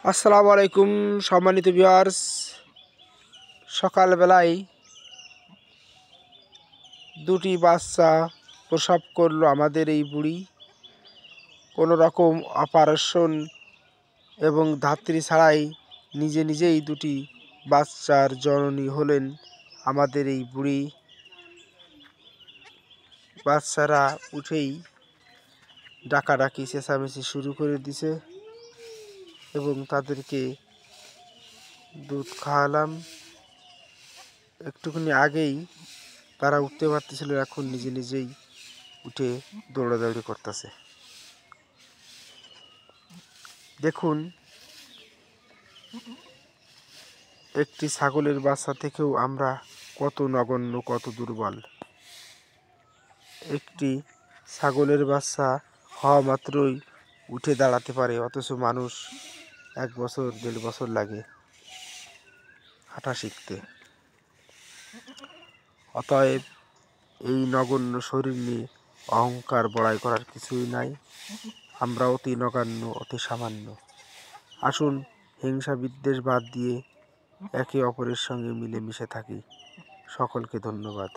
আসসালামু আলাইকুম সম্মানিত ভিউয়ার্স। সকালবেলায় দুটি বাচ্চা প্রসব করলো আমাদের এই বুড়ি। কোনো রকম অপারেশন এবং ধাত্রী ছাড়াই নিজেই দুটি বাচ্চার জননী হলেন আমাদের এই বুড়ি। বাচ্চারা উঠেই ডাকাডাকি চেঁচামেচি শুরু করে দিছে এবং তাদেরকে দুধ খাওয়ালাম। একটুখানি আগেই তারা উঠতে পারতেছিল, এখন নিজেই উঠে দৌড়াদৌড়ি করতেছে। দেখুন, একটি ছাগলের বাচ্চা থেকেও আমরা কত নগণ্য, কত দুর্বল। একটি ছাগলের বাচ্চা হওয়া মাত্রই উঠে দাঁড়াতে পারে, অথচ মানুষ 1 বছর 1.5 বছর লাগে হাঁটা শিখতে। অতএব এই নগণ্য শরীর নিয়ে অহংকার বড়াই করার কিছুই নাই। আমরা অতি নগণ্য, অতি সামান্য। আসুন হিংসা বিদ্বেষ বাদ দিয়ে একে অপরের সঙ্গে মিলেমিশে থাকি। সকলকে ধন্যবাদ।